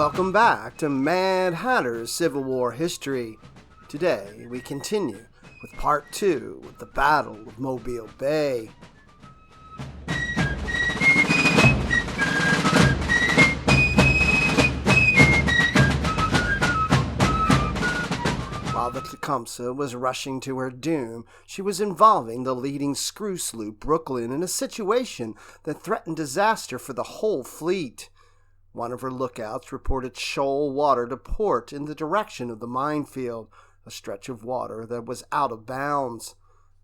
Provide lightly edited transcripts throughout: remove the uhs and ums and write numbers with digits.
Welcome back to Mad Hatter's Civil War History. Today we continue with Part 2 with the Battle of Mobile Bay. While the Tecumseh was rushing to her doom, she was involving the leading screw sloop Brooklyn in a situation that threatened disaster for the whole fleet. One of her lookouts reported shoal water to port in the direction of the minefield, a stretch of water that was out of bounds.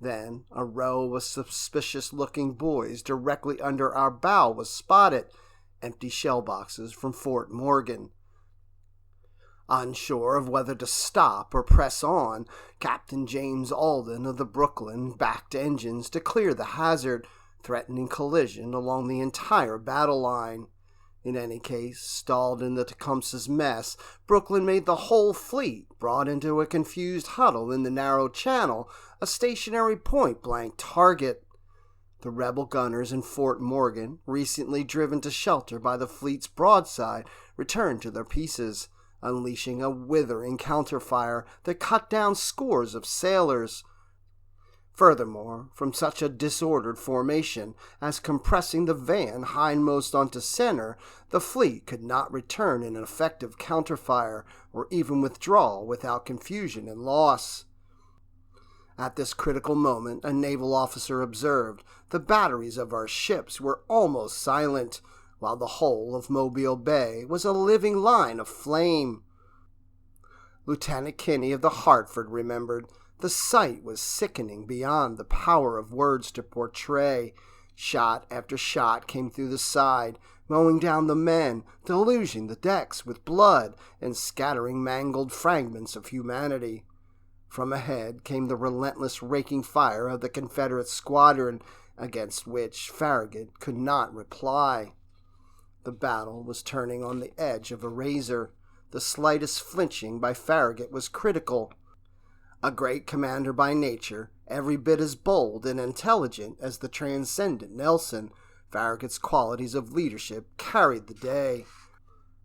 Then a row of suspicious-looking buoys directly under our bow was spotted, empty shell boxes from Fort Morgan. Unsure of whether to stop or press on, Captain James Alden of the Brooklyn backed engines to clear the hazard, threatening collision along the entire battle line. In any case, stalled in the Tecumseh's mess, Brooklyn made the whole fleet, brought into a confused huddle in the narrow channel, a stationary point-blank target. The rebel gunners in Fort Morgan, recently driven to shelter by the fleet's broadside, returned to their pieces, unleashing a withering counterfire that cut down scores of sailors. Furthermore, from such a disordered formation as compressing the van hindmost onto center, the fleet could not return an effective counterfire or even withdraw without confusion and loss. At this critical moment, a naval officer observed, the batteries of our ships were almost silent, while the whole of Mobile Bay was a living line of flame. Lieutenant Kinney of the Hartford remembered, the sight was sickening beyond the power of words to portray. Shot after shot came through the side, mowing down the men, deluging the decks with blood, and scattering mangled fragments of humanity. From ahead came the relentless raking fire of the Confederate squadron, against which Farragut could not reply. The battle was turning on the edge of a razor. The slightest flinching by Farragut was critical. A great commander by nature, every bit as bold and intelligent as the transcendent Nelson, Farragut's qualities of leadership carried the day.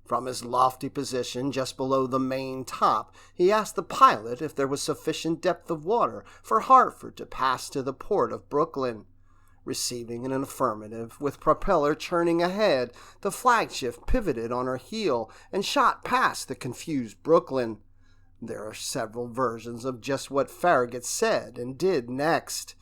From his lofty position just below the main top, he asked the pilot if there was sufficient depth of water for Hartford to pass to the port of Brooklyn. Receiving an affirmative, with propeller churning ahead, the flagship pivoted on her heel and shot past the confused Brooklyn. There are several versions of just what Farragut said and did next.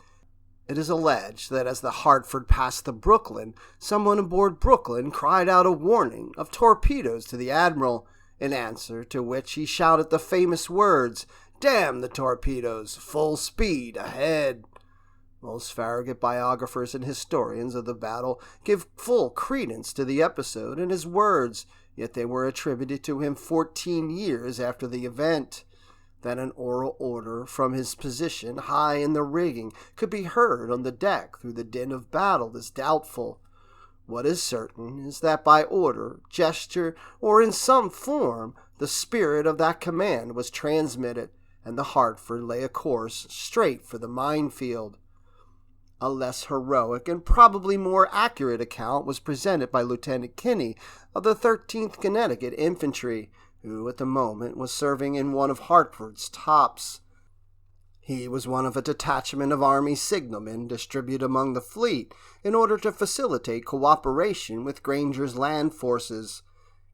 It is alleged that as the Hartford passed the Brooklyn, someone aboard Brooklyn cried out a warning of torpedoes to the Admiral, in answer to which he shouted the famous words, "Damn the torpedoes, full speed ahead." Most Farragut biographers and historians of the battle give full credence to the episode and his words, yet they were attributed to him 14 years after the event. That an oral order from his position high in the rigging could be heard on the deck through the din of battle is doubtful. What is certain is that by order, gesture, or in some form, the spirit of that command was transmitted, and the Hartford lay a course straight for the minefield. A less heroic and probably more accurate account was presented by Lieutenant Kinney of the 13th Connecticut Infantry, who at the moment was serving in one of Hartford's tops. He was one of a detachment of Army signalmen distributed among the fleet in order to facilitate cooperation with Granger's land forces.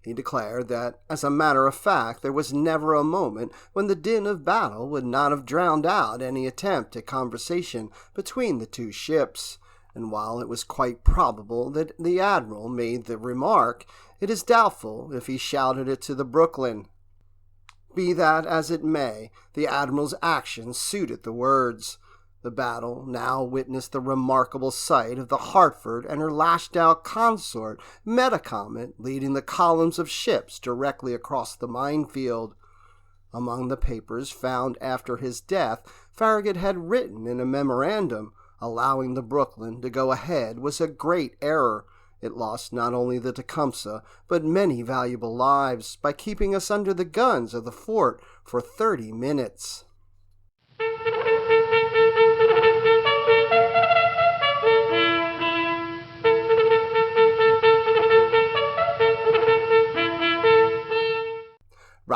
He declared that, as a matter of fact, there was never a moment when the din of battle would not have drowned out any attempt at conversation between the two ships, and while it was quite probable that the Admiral made the remark, it is doubtful if he shouted it to the Brooklyn. Be that as it may, the Admiral's action suited the words. The battle now witnessed the remarkable sight of the Hartford and her lashed-out consort, Metacomet, leading the columns of ships directly across the minefield. Among the papers found after his death, Farragut had written in a memorandum, allowing the Brooklyn to go ahead was a great error. It lost not only the Tecumseh, but many valuable lives by keeping us under the guns of the fort for 30 minutes.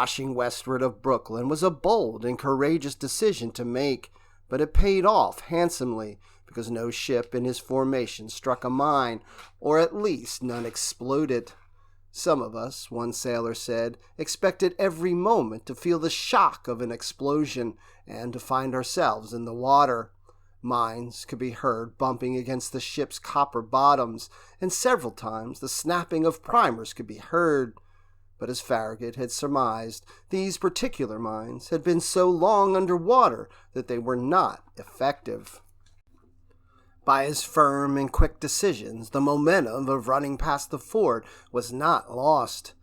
Rushing westward of Brooklyn was a bold and courageous decision to make, but it paid off handsomely because no ship in his formation struck a mine, or at least none exploded. Some of us, one sailor said, expected every moment to feel the shock of an explosion and to find ourselves in the water. Mines could be heard bumping against the ship's copper bottoms, and several times the snapping of primers could be heard. But as Farragut had surmised, these particular mines had been so long under water that they were not effective. By his firm and quick decisions, the momentum of running past the fort was not lost.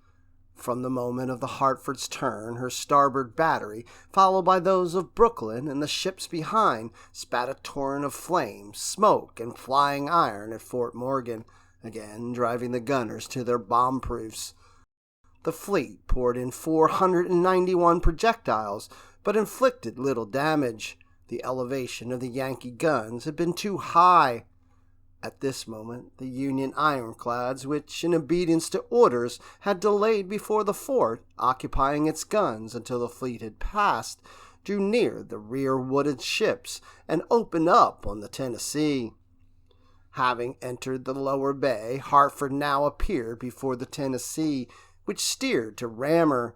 From the moment of the Hartford's turn, her starboard battery, followed by those of Brooklyn and the ships behind, spat a torrent of flame, smoke, and flying iron at Fort Morgan, again driving the gunners to their bomb-proofs. The fleet poured in 491 projectiles, but inflicted little damage. The elevation of the Yankee guns had been too high. At this moment, the Union ironclads, which, in obedience to orders, had delayed before the fort, occupying its guns until the fleet had passed, drew near the rear wooded ships and opened up on the Tennessee. Having entered the lower bay, Hartford now appeared before the Tennessee, which steered to ram her,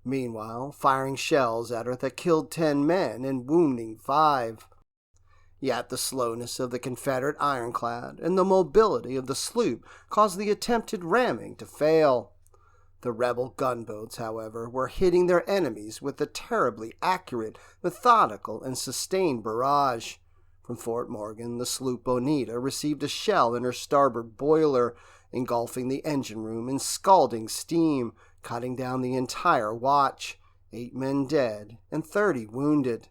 meanwhile firing shells at her that killed 10 men and wounding 5. Yet the slowness of the Confederate ironclad and the mobility of the sloop caused the attempted ramming to fail. The rebel gunboats, however, were hitting their enemies with a terribly accurate, methodical, and sustained barrage. From Fort Morgan, the sloop Oneida received a shell in her starboard boiler, engulfing the engine room in scalding steam, cutting down the entire watch, 8 men dead and 30 wounded.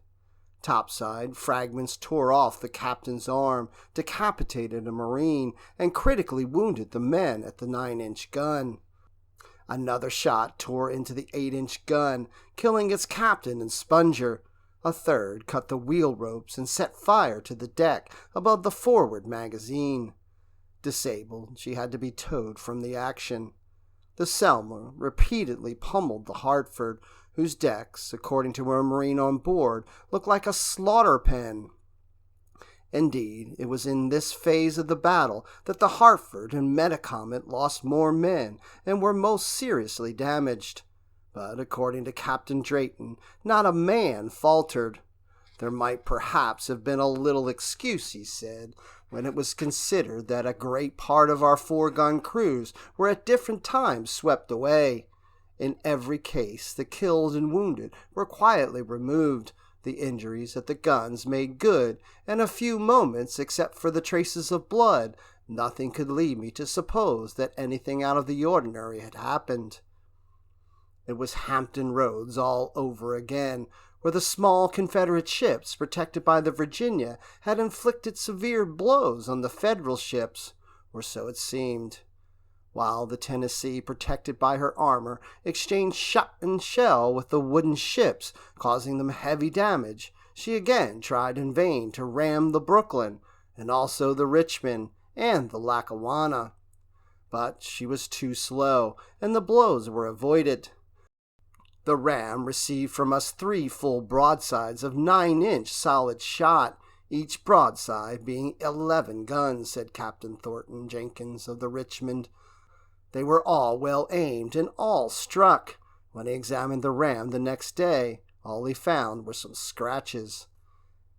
Topside, fragments tore off the captain's arm, decapitated a Marine, and critically wounded the men at the 9-inch gun. Another shot tore into the 8-inch gun, killing its captain and sponger. A third cut the wheel ropes and set fire to the deck above the forward magazine. Disabled, she had to be towed from the action. The Selma repeatedly pummeled the Hartford, whose decks, according to a Marine on board, looked like a slaughter pen. Indeed, it was in this phase of the battle that the Hartford and Metacomet lost more men and were most seriously damaged. But according to Captain Drayton, not a man faltered. There might perhaps have been a little excuse, he said, when it was considered that a great part of our 4-gun crews were at different times swept away. In every case, the killed and wounded were quietly removed, the injuries at the guns made good, and a few moments, except for the traces of blood, nothing could lead me to suppose that anything out of the ordinary had happened. It was Hampton Roads all over again, where the small Confederate ships, protected by the Virginia, had inflicted severe blows on the Federal ships, or so it seemed, while the Tennessee, protected by her armor, exchanged shot and shell with the wooden ships, causing them heavy damage. She again tried in vain to ram the Brooklyn, and also the Richmond, and the Lackawanna. But she was too slow, and the blows were avoided. The ram received from us 3 full broadsides of 9-inch solid shot, each broadside being 11 guns, said Captain Thornton Jenkins of the Richmond. They were all well aimed and all struck. When he examined the ram the next day, all he found were some scratches.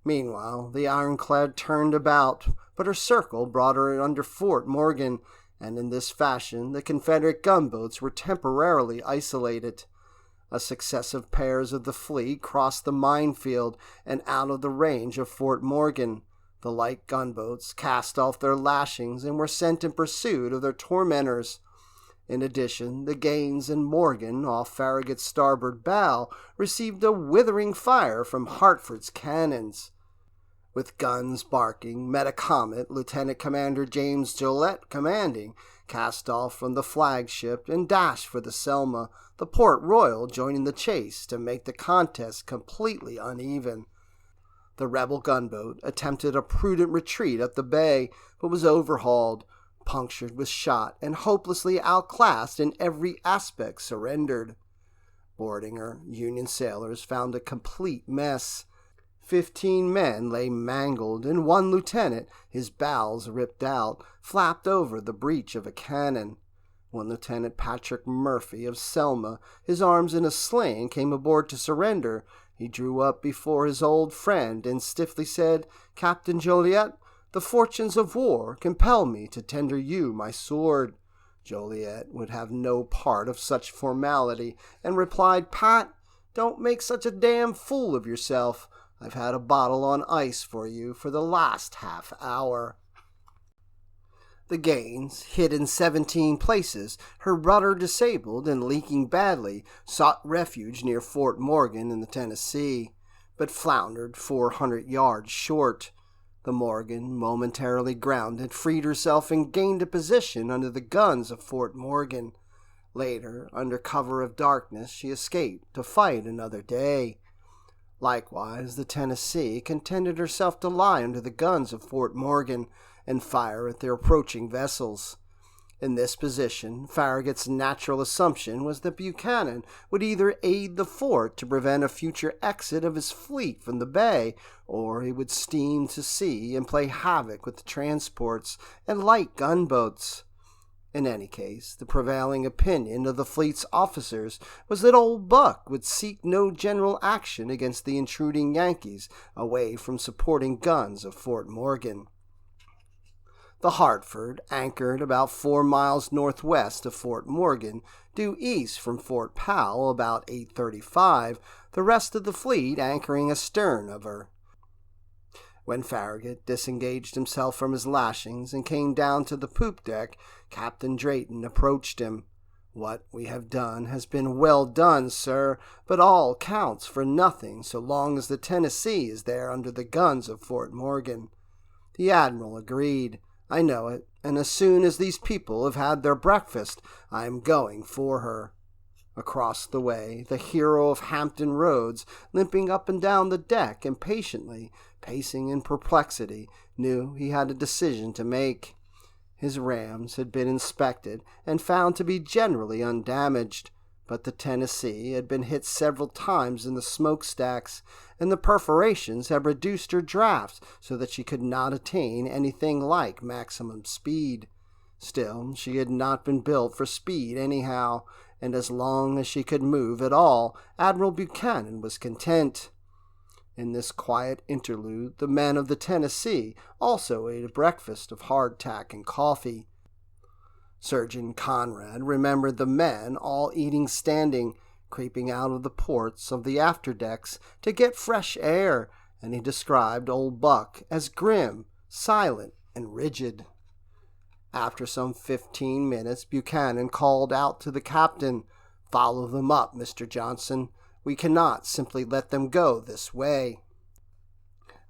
Meanwhile, the ironclad turned about, but her circle brought her under Fort Morgan, and in this fashion the Confederate gunboats were temporarily isolated. A successive pairs of the fleet crossed the minefield and out of the range of Fort Morgan. The light gunboats cast off their lashings and were sent in pursuit of their tormentors. In addition, the Gaines and Morgan, off Farragut's starboard bow, received a withering fire from Hartford's cannons. With guns barking, Metacomet, Lieutenant Commander James Gillette commanding, cast off from the flagship and dashed for the Selma, the Port Royal joining the chase to make the contest completely uneven. The rebel gunboat attempted a prudent retreat up the bay, but was overhauled, punctured with shot, and hopelessly outclassed in every aspect surrendered. Boarding her, Union sailors found a complete mess. 15 men lay mangled, and one lieutenant, his bowels ripped out, flapped over the breech of a cannon. When Lieutenant Patrick Murphy of Selma, his arms in a sling, came aboard to surrender, he drew up before his old friend and stiffly said, "Captain Joliet, the fortunes of war compel me to tender you my sword." Joliet would have no part of such formality, and replied, "Pat, don't make such a damn fool of yourself. I've had a bottle on ice for you for the last half hour." The Gaines, hid in 17 places, her rudder disabled and leaking badly, sought refuge near Fort Morgan in the Tennessee, but floundered 400 yards short. The Morgan, momentarily grounded, freed herself and gained a position under the guns of Fort Morgan. Later, under cover of darkness, she escaped to fight another day. Likewise, the Tennessee contented herself to lie under the guns of Fort Morgan and fire at their approaching vessels. In this position, Farragut's natural assumption was that Buchanan would either aid the fort to prevent a future exit of his fleet from the bay, or he would steam to sea and play havoc with the transports and light gunboats. In any case, the prevailing opinion of the fleet's officers was that Old Buck would seek no general action against the intruding Yankees away from supporting guns of Fort Morgan. The Hartford anchored about 4 miles northwest of Fort Morgan, due east from Fort Powell about 8:35, the rest of the fleet anchoring astern of her. When Farragut disengaged himself from his lashings and came down to the poop deck, Captain Drayton approached him. "What we have done has been well done, sir, but all counts for nothing so long as the Tennessee is there under the guns of Fort Morgan." The Admiral agreed. "I know it, and as soon as these people have had their breakfast, I am going for her." Across the way, the hero of Hampton Roads, limping up and down the deck impatiently, pacing in perplexity, knew he had a decision to make. His rams had been inspected and found to be generally undamaged, but the Tennessee had been hit several times in the smokestacks, and the perforations had reduced her draft so that she could not attain anything like maximum speed. Still, she had not been built for speed anyhow, and as long as she could move at all, Admiral Buchanan was content. In this quiet interlude, the men of the Tennessee also ate a breakfast of hardtack and coffee. Surgeon Conrad remembered the men all eating standing, creeping out of the ports of the afterdecks to get fresh air, and he described Old Buck as grim, silent, and rigid. After some 15 minutes, Buchanan called out to the captain, "Follow them up, Mr. Johnson. We cannot simply let them go this way."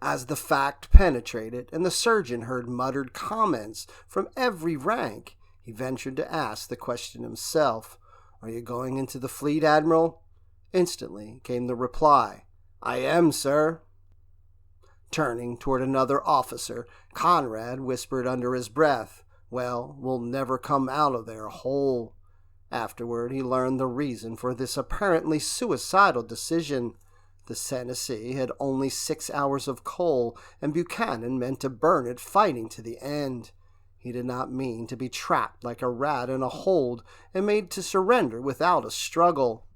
As the fact penetrated and the surgeon heard muttered comments from every rank, he ventured to ask the question himself. "Are you going into the fleet, Admiral?" Instantly came the reply, "I am, sir." Turning toward another officer, Conrad whispered under his breath, "Well, we'll never come out of there whole." Afterward, he learned the reason for this apparently suicidal decision. The Tennessee had only 6 hours of coal, and Buchanan meant to burn it fighting to the end. He did not mean to be trapped like a rat in a hold and made to surrender without a struggle.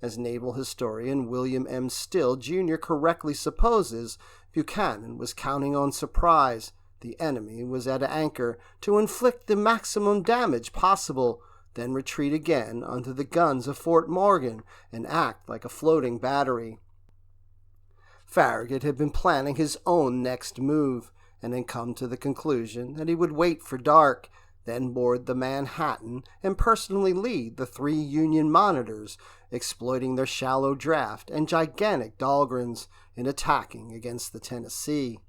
As naval historian William M. Still, Jr. correctly supposes, Buchanan was counting on surprise. The enemy was at anchor to inflict the maximum damage possible, then retreat again under the guns of Fort Morgan and act like a floating battery. Farragut had been planning his own next move, and had come to the conclusion that he would wait for dark, then board the Manhattan and personally lead the 3 Union monitors, exploiting their shallow draft and gigantic Dahlgrens in attacking against the Tennessee.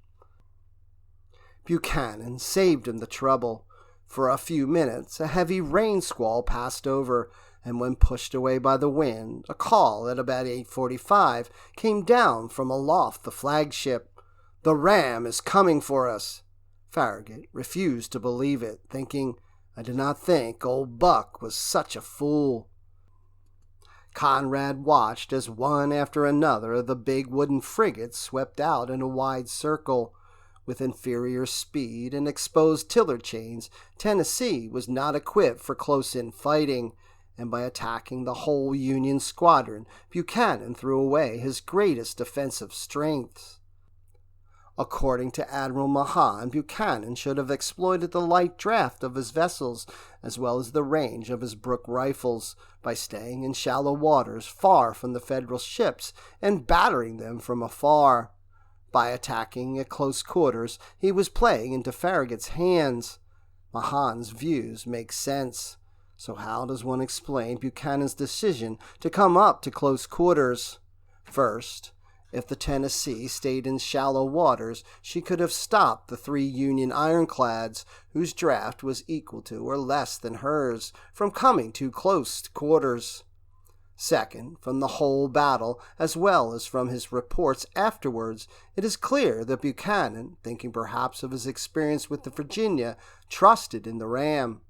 Buchanan saved him the trouble. For a few minutes, a heavy rain squall passed over, and when pushed away by the wind, a call at about 8:45 came down from aloft the flagship. "The ram is coming for us." Farragut refused to believe it, thinking, "I did not think Old Buck was such a fool." Conrad watched as one after another of the big wooden frigates swept out in a wide circle. With inferior speed and exposed tiller chains, Tennessee was not equipped for close-in fighting, and by attacking the whole Union squadron, Buchanan threw away his greatest defensive strengths. According to Admiral Mahan, Buchanan should have exploited the light draft of his vessels as well as the range of his Brooke rifles by staying in shallow waters far from the Federal ships and battering them from afar. By attacking at close quarters, he was playing into Farragut's hands. Mahan's views make sense. So how does one explain Buchanan's decision to come up to close quarters? First, if the Tennessee stayed in shallow waters, she could have stopped the 3 Union ironclads, whose draft was equal to or less than hers, from coming too close quarters. Second, from the whole battle, as well as from his reports afterwards, it is clear that Buchanan, thinking perhaps of his experience with the Virginia, trusted in the ram.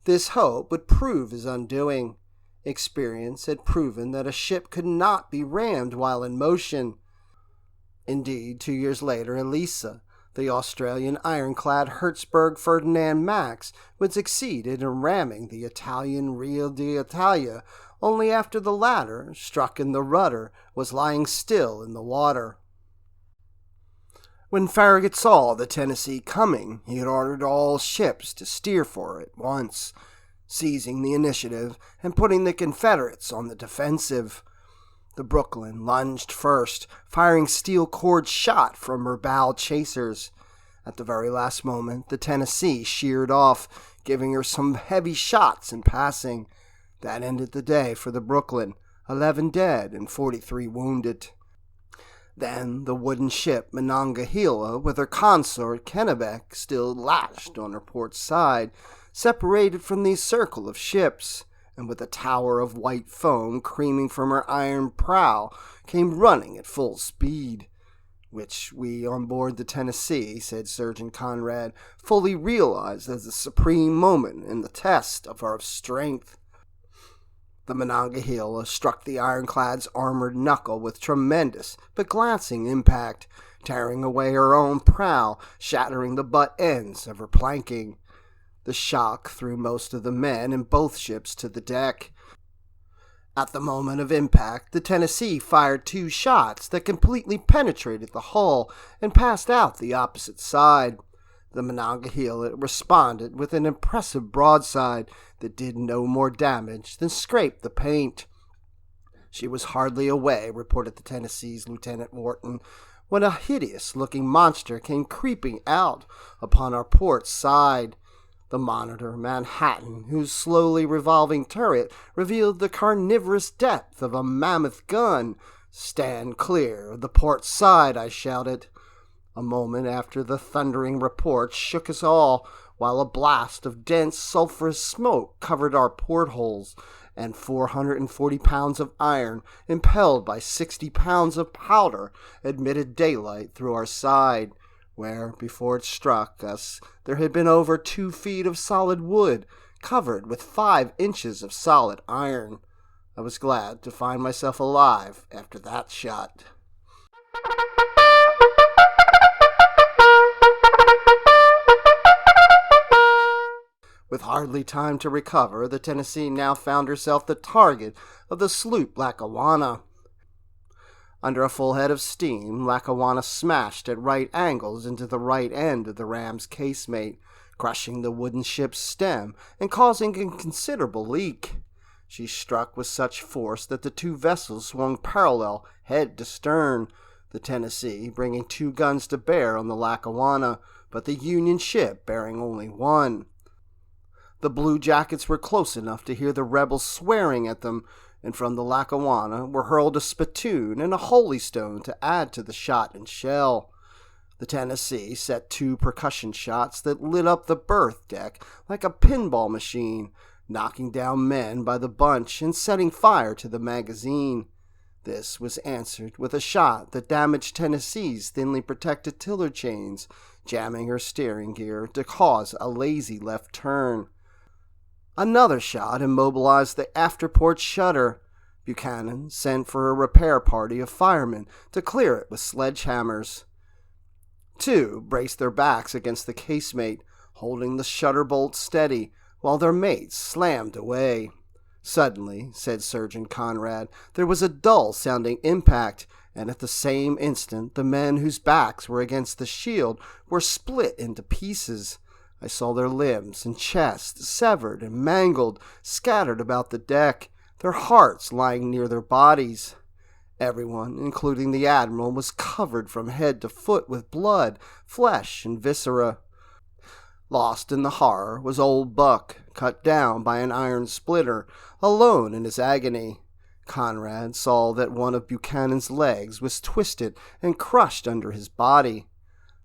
This hope would prove his undoing. Experience had proven that a ship could not be rammed while in motion. Indeed, 2 years later, Elisa, the Australian ironclad Hertzberg Ferdinand Max, would succeed in ramming the Italian Real d'Italia, only after the latter, struck in the rudder, was lying still in the water. When Farragut saw the Tennessee coming, he had ordered all ships to steer for it once, seizing the initiative and putting the Confederates on the defensive. The Brooklyn lunged first, firing steel-cord shot from her bow chasers. At the very last moment, the Tennessee sheered off, giving her some heavy shots in passing. That ended the day for the Brooklyn, 11 dead and 43 wounded. Then the wooden ship Monongahela, with her consort Kennebec still lashed on her port side, separated from the circle of ships, and with a tower of white foam creaming from her iron prow, came running at full speed. Which we on board the Tennessee, said Surgeon Conrad, fully realized as the supreme moment in the test of our strength. The Monongahela struck the ironclad's armored knuckle with tremendous but glancing impact, tearing away her own prow, shattering the butt ends of her planking. The shock threw most of the men in both ships to the deck. At the moment of impact, the Tennessee fired 2 shots that completely penetrated the hull and passed out the opposite side. The Monongahela responded with an impressive broadside that did no more damage than scrape the paint. She was hardly away, reported the Tennessee's Lieutenant Wharton, when a hideous-looking monster came creeping out upon our port side. The Monitor Manhattan, whose slowly revolving turret revealed the carnivorous depth of a mammoth gun. "Stand clear of the port side," I shouted. A moment after, the thundering report shook us all, while a blast of dense sulphurous smoke covered our portholes, and 440 pounds of iron, impelled by 60 pounds of powder, admitted daylight through our side, where, before it struck us, there had been over 2 feet of solid wood, covered with 5 inches of solid iron. I was glad to find myself alive after that shot. With hardly time to recover, the Tennessee now found herself the target of the sloop Lackawanna. Under a full head of steam, Lackawanna smashed at right angles into the right end of the ram's casemate, crushing the wooden ship's stem and causing a considerable leak. She struck with such force that the 2 vessels swung parallel, head to stern, the Tennessee bringing 2 guns to bear on the Lackawanna, but the Union ship bearing only 1. The Blue Jackets were close enough to hear the rebels swearing at them, and from the Lackawanna were hurled a spittoon and a holystone to add to the shot and shell. The Tennessee set 2 percussion shots that lit up the berth deck like a pinball machine, knocking down men by the bunch and setting fire to the magazine. This was answered with a shot that damaged Tennessee's thinly protected tiller chains, jamming her steering gear to cause a lazy left turn. Another shot immobilized the afterport shutter. Buchanan sent for a repair party of firemen to clear it with sledgehammers. 2 braced their backs against the casemate, holding the shutter bolt steady, while their mates slammed away. Suddenly, said Surgeon Conrad, there was a dull-sounding impact, and at the same instant the men whose backs were against the shield were split into pieces. I saw their limbs and chests severed and mangled, scattered about the deck, their hearts lying near their bodies. Everyone, including the Admiral, was covered from head to foot with blood, flesh, and viscera. Lost in the horror was old Buck, cut down by an iron splitter, alone in his agony. Conrad saw that one of Buchanan's legs was twisted and crushed under his body.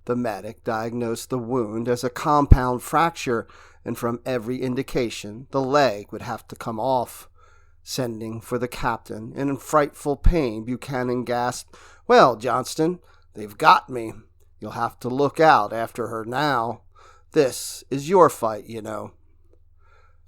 The medic diagnosed the wound as a compound fracture, and from every indication the leg would have to come off. Sending for the captain, and in frightful pain, Buchanan gasped, "Well, Johnston, they've got me. You'll have to look out after her now. This is your fight, you know."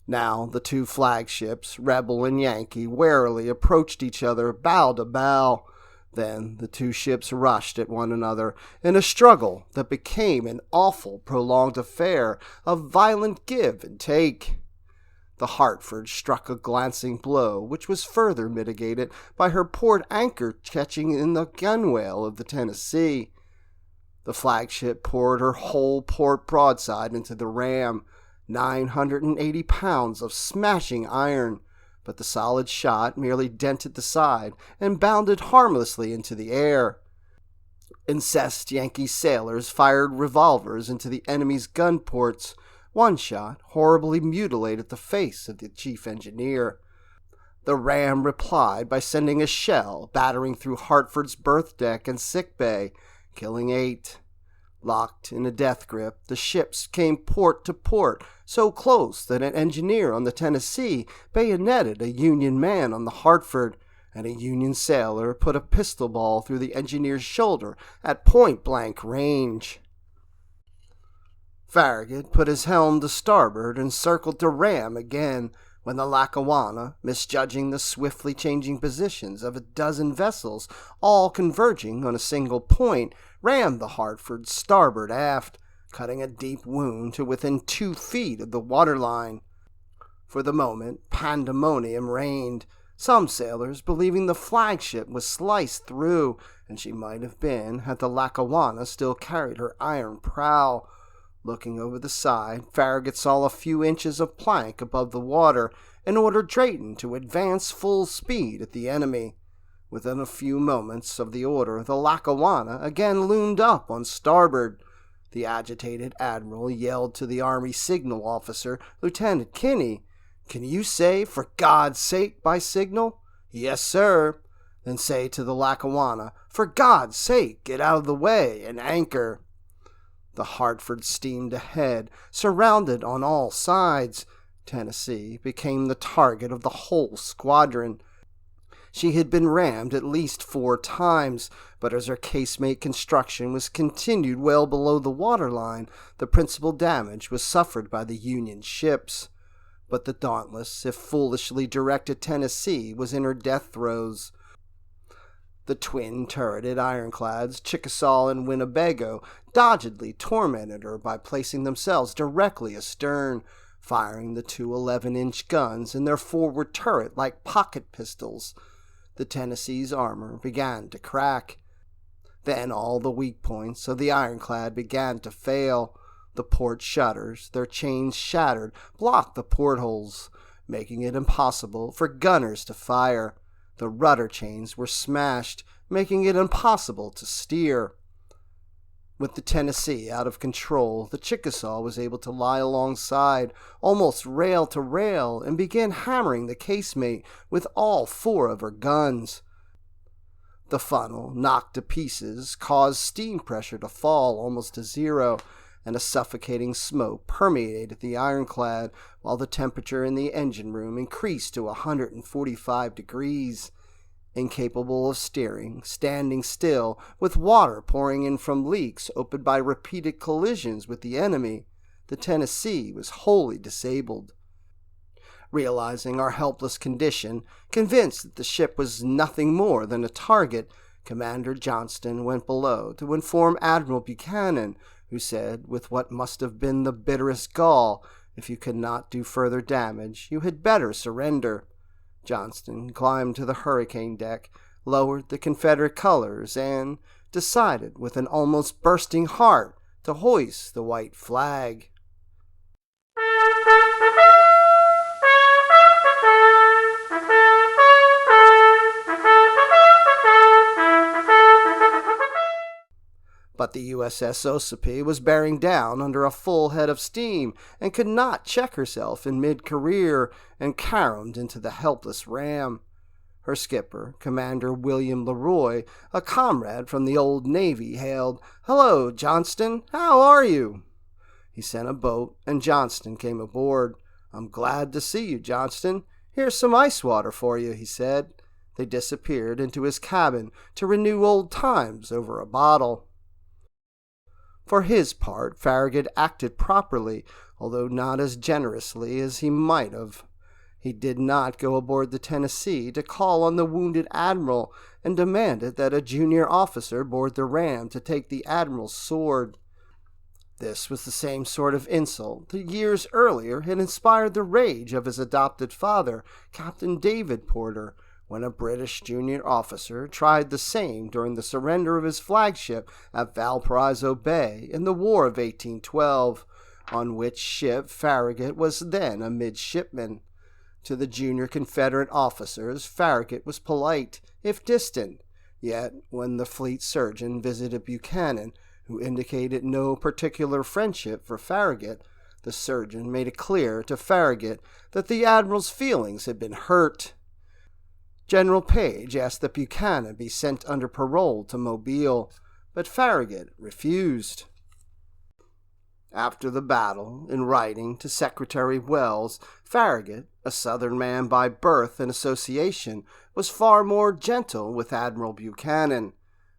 Now the 2 flagships, Rebel and Yankee, warily approached each other, bow to bow. Then the 2 ships rushed at one another in a struggle that became an awful, prolonged affair of violent give and take. The Hartford struck a glancing blow, which was further mitigated by her port anchor catching in the gunwale of the Tennessee. The flagship poured her whole port broadside into the ram, 980 pounds of smashing iron, but the solid shot merely dented the side and bounded harmlessly into the air. Incensed Yankee sailors fired revolvers into the enemy's gun ports. One shot horribly mutilated the face of the chief engineer. The ram replied by sending a shell battering through Hartford's berth deck and sick bay, killing 8. Locked in a death grip, the ships came port to port, so close that an engineer on the Tennessee bayoneted a Union man on the Hartford, and a Union sailor put a pistol ball through the engineer's shoulder at point-blank range. Farragut put his helm to starboard and circled to ram again, when the Lackawanna, misjudging the swiftly changing positions of a dozen vessels, all converging on a single point, rammed the Hartford starboard aft, cutting a deep wound to within 2 feet of the waterline. For the moment, pandemonium reigned. Some sailors believing the flagship was sliced through, and she might have been had the Lackawanna still carried her iron prow. Looking over the side, Farragut saw a few inches of plank above the water and ordered Drayton to advance full speed at the enemy. Within a few moments of the order, the Lackawanna again loomed up on starboard. The agitated admiral yelled to the Army signal officer, Lieutenant Kinney, "Can you say, 'For God's sake,' by signal?" "Yes, sir." "Then say to the Lackawanna, 'For God's sake, get out of the way and anchor.'" The Hartford steamed ahead, surrounded on all sides. Tennessee became the target of the whole squadron. She had been rammed at least 4 times, but as her casemate construction was continued well below the waterline, the principal damage was suffered by the Union ships. But the dauntless, if foolishly directed Tennessee was in her death throes. The twin-turreted ironclads, Chickasaw and Winnebago, doggedly tormented her by placing themselves directly astern, firing the 2 11-inch guns in their forward turret like pocket pistols. The Tennessee's armor began to crack. Then all the weak points of the ironclad began to fail. The port shutters, their chains shattered, blocked the portholes, making it impossible for gunners to fire. The rudder chains were smashed, making it impossible to steer. With the Tennessee out of control, the Chickasaw was able to lie alongside, almost rail to rail, and began hammering the casemate with all 4 of her guns. The funnel, knocked to pieces, caused steam pressure to fall almost to 0, and a suffocating smoke permeated the ironclad, while the temperature in the engine room increased to 145 degrees. Incapable of steering, standing still, with water pouring in from leaks opened by repeated collisions with the enemy, the Tennessee was wholly disabled. Realizing our helpless condition, convinced that the ship was nothing more than a target, Commander Johnston went below to inform Admiral Buchanan, who said, with what must have been the bitterest gall, "If you cannot do further damage, you had better surrender." Johnston climbed to the hurricane deck, lowered the Confederate colors, and decided, with an almost bursting heart, to hoist the white flag. But the USS Ossipee was bearing down under a full head of steam and could not check herself in mid-career and caromed into the helpless ram. Her skipper, Commander William Leroy, a comrade from the old Navy, hailed, "Hello, Johnston, how are you?" He sent a boat, and Johnston came aboard. "I'm glad to see you, Johnston. Here's some ice water for you," he said. They disappeared into his cabin to renew old times over a bottle. For his part, Farragut acted properly, although not as generously as he might have. He did not go aboard the Tennessee to call on the wounded admiral and demanded that a junior officer board the ram to take the admiral's sword. This was the same sort of insult that years earlier had inspired the rage of his adopted father, Captain David Porter, when a British junior officer tried the same during the surrender of his flagship at Valparaiso Bay in the War of 1812, on which ship Farragut was then a midshipman. To the junior Confederate officers, Farragut was polite, if distant, yet when the fleet surgeon visited Buchanan, who indicated no particular friendship for Farragut, the surgeon made it clear to Farragut that the admiral's feelings had been hurt. General Page asked that Buchanan be sent under parole to Mobile, but Farragut refused. After the battle, in writing to Secretary Wells, Farragut, a Southern man by birth and association, was far more gentle with Admiral Buchanan,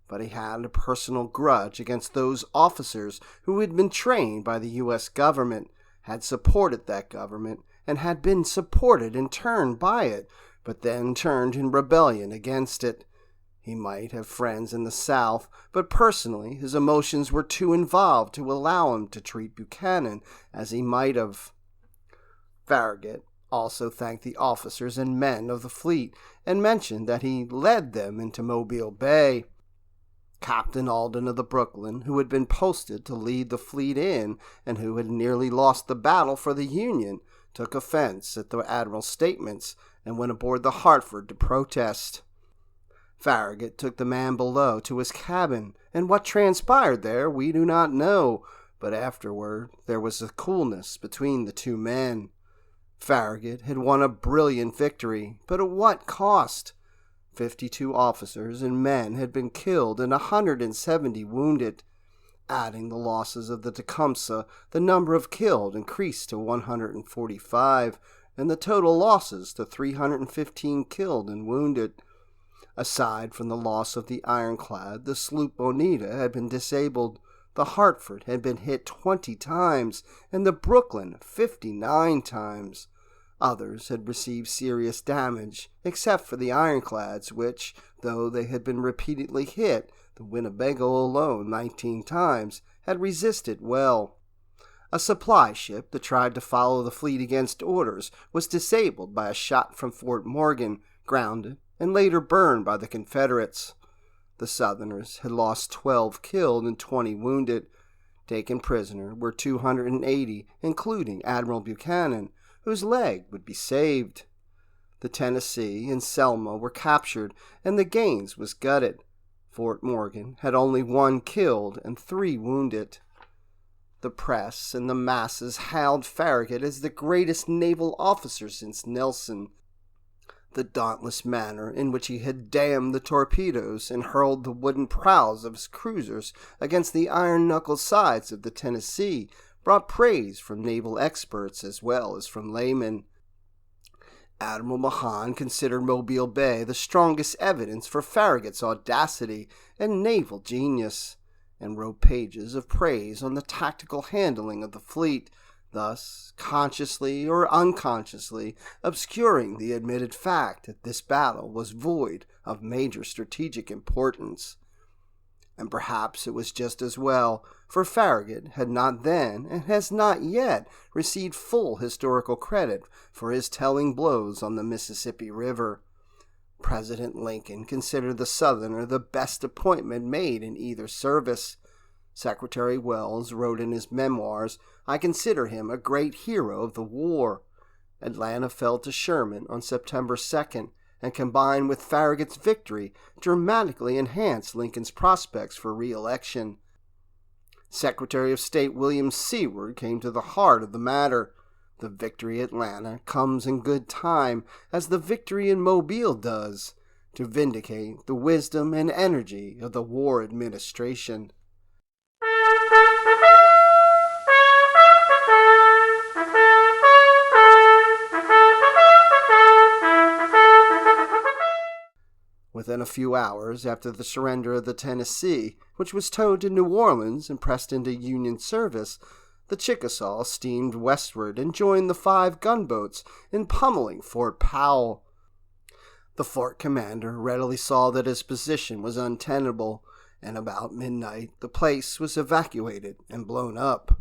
but he had a personal grudge against those officers who had been trained by the U.S. government, had supported that government, and had been supported in turn by it, but then turned in rebellion against it. He might have friends in the South, but personally his emotions were too involved to allow him to treat Buchanan as he might have. Farragut also thanked the officers and men of the fleet, and mentioned that he led them into Mobile Bay. Captain Alden of the Brooklyn, who had been posted to lead the fleet in, and who had nearly lost the battle for the Union, took offense at the admiral's statements, and went aboard the Hartford to protest. Farragut took the man below to his cabin, and what transpired there we do not know, but afterward there was a coolness between the two men. Farragut had won a brilliant victory, but at what cost? 52 officers and men had been killed and 170 wounded. Adding the losses of the Tecumseh, the number of killed increased to 145, and the total losses to 315 killed and wounded. Aside from the loss of the ironclad, the sloop Bonita had been disabled, the Hartford had been hit 20 times, and the Brooklyn 59 times. Others had received serious damage, except for the ironclads, which, though they had been repeatedly hit, the Winnebago alone 19 times, had resisted well. A supply ship that tried to follow the fleet against orders was disabled by a shot from Fort Morgan, grounded, and later burned by the Confederates. The Southerners had lost 12 killed and 20 wounded. Taken prisoner were 280, including Admiral Buchanan, whose leg would be saved. The Tennessee and Selma were captured, and the Gaines was gutted. Fort Morgan had only 1 killed and 3 wounded. The press and the masses hailed Farragut as the greatest naval officer since Nelson. The dauntless manner in which he had damned the torpedoes and hurled the wooden prows of his cruisers against the iron-knuckled sides of the Tennessee brought praise from naval experts as well as from laymen. Admiral Mahan considered Mobile Bay the strongest evidence for Farragut's audacity and naval genius, and wrote pages of praise on the tactical handling of the fleet, thus consciously or unconsciously obscuring the admitted fact that this battle was void of major strategic importance. And perhaps it was just as well, for Farragut had not then, and has not yet, received full historical credit for his telling blows on the Mississippi River. President Lincoln considered the Southerner the best appointment made in either service. Secretary Wells wrote in his memoirs, "I consider him a great hero of the war." Atlanta fell to Sherman on September 2nd, and combined with Farragut's victory, dramatically enhanced Lincoln's prospects for re-election. Secretary of State William Seward came to the heart of the matter. The victory at Atlanta comes in good time, as the victory in Mobile does, to vindicate the wisdom and energy of the war administration. Within a few hours after the surrender of the Tennessee, which was towed to New Orleans and pressed into Union service, the Chickasaw steamed westward and joined the 5 gunboats in pummeling Fort Powell. The fort commander readily saw that his position was untenable, and about midnight the place was evacuated and blown up.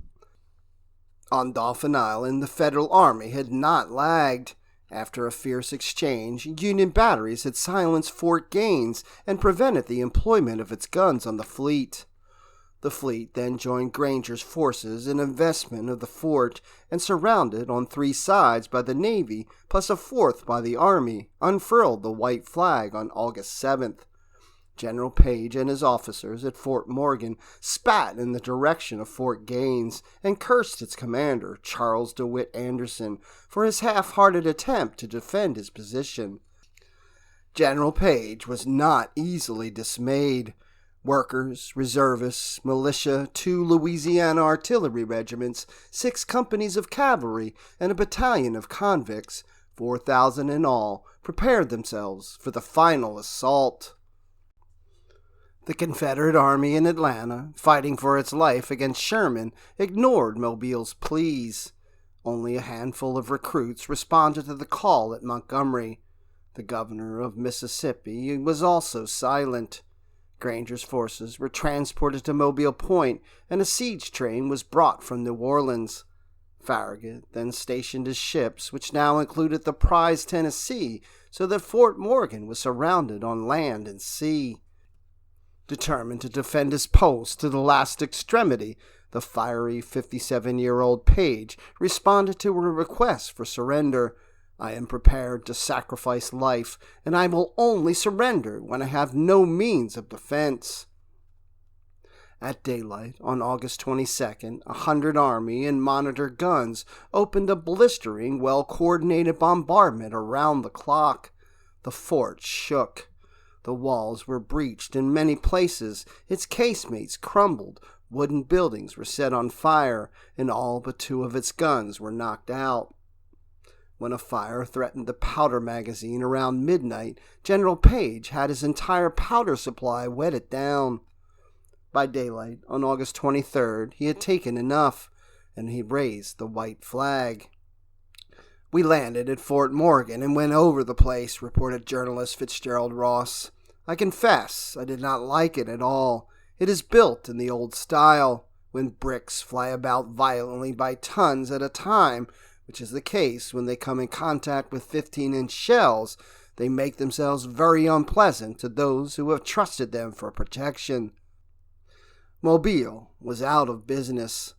On Dauphin Island, the Federal Army had not lagged. After a fierce exchange, Union batteries had silenced Fort Gaines and prevented the employment of its guns on the fleet. The fleet then joined Granger's forces in investment of the fort, and surrounded on 3 sides by the Navy plus a 4th by the Army, unfurled the white flag on August 7th. General Page and his officers at Fort Morgan spat in the direction of Fort Gaines and cursed its commander, Charles DeWitt Anderson, for his half-hearted attempt to defend his position. General Page was not easily dismayed. Workers, reservists, militia, 2 Louisiana artillery regiments, 6 companies of cavalry, and a battalion of convicts, 4,000 in all, prepared themselves for the final assault. The Confederate Army in Atlanta, fighting for its life against Sherman, ignored Mobile's pleas. Only a handful of recruits responded to the call at Montgomery. The governor of Mississippi was also silent. Granger's forces were transported to Mobile Point, and a siege train was brought from New Orleans. Farragut then stationed his ships, which now included the prize Tennessee, so that Fort Morgan was surrounded on land and sea. Determined to defend his post to the last extremity, the fiery 57-year-old Page responded to a request for surrender. "I am prepared to sacrifice life, and I will only surrender when I have no means of defense." At daylight on August 22nd, 100 Army and Monitor guns opened a blistering, well-coordinated bombardment around the clock. The fort shook. The walls were breached in many places, its casemates crumbled, wooden buildings were set on fire, and all but 2 of its guns were knocked out. When a fire threatened the powder magazine around midnight, General Page had his entire powder supply wetted down. By daylight on August 23rd, he had taken enough, and he raised the white flag. "We landed at Fort Morgan and went over the place," reported journalist Fitzgerald Ross. "I confess I did not like it at all. It is built in the old style, when bricks fly about violently by tons at a time, which is the case when they come in contact with 15-inch shells. They make themselves very unpleasant to those who have trusted them for protection." Mobile was out of business,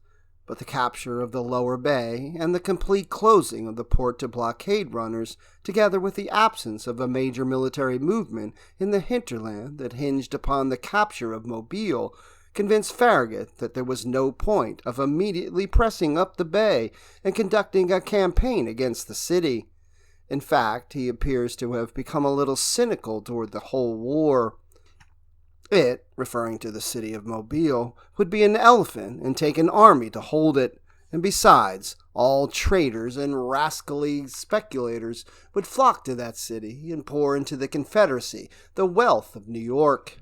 but the capture of the lower bay and the complete closing of the port to blockade runners, together with the absence of a major military movement in the hinterland that hinged upon the capture of Mobile, convinced Farragut that there was no point of immediately pressing up the bay and conducting a campaign against the city. In fact, he appears to have become a little cynical toward the whole war. It, referring to the city of Mobile, would be an elephant and take an army to hold it, and besides, all traders and rascally speculators would flock to that city and pour into the Confederacy the wealth of New York.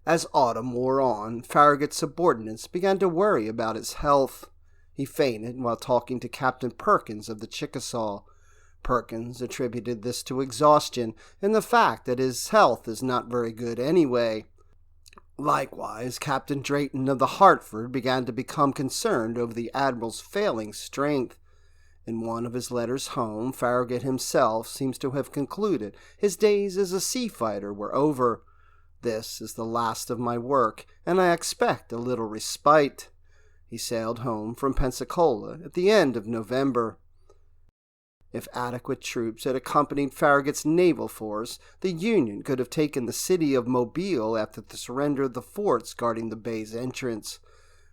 As autumn wore on, Farragut's subordinates began to worry about his health. He fainted while talking to Captain Perkins of the Chickasaw. Perkins attributed this to exhaustion and the fact that his health is not very good anyway. Likewise, Captain Drayton of the Hartford began to become concerned over the Admiral's failing strength. In one of his letters home, Farragut himself seems to have concluded his days as a sea fighter were over. "This is the last of my work, and I expect a little respite." He sailed home from Pensacola at the end of November. If adequate troops had accompanied Farragut's naval force, the Union could have taken the city of Mobile after the surrender of the forts guarding the bay's entrance.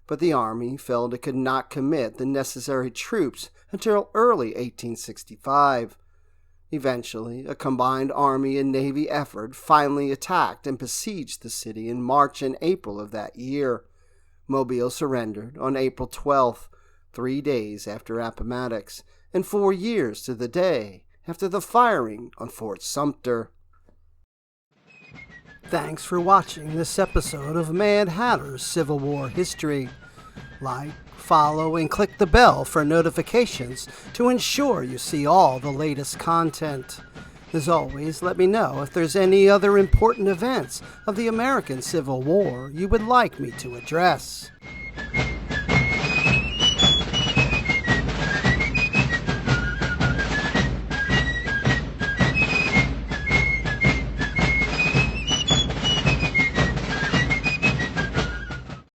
But the Army felt it could not commit the necessary troops until early 1865. Eventually, a combined Army and Navy effort finally attacked and besieged the city in March and April of that year. Mobile surrendered on April 12th, 3 days after Appomattox, and 4 years to the day after the firing on Fort Sumter. Thanks for watching this episode of Mad Hatter's Civil War History. Like, follow, and click the bell for notifications to ensure you see all the latest content. As always, let me know if there's any other important events of the American Civil War you would like me to address.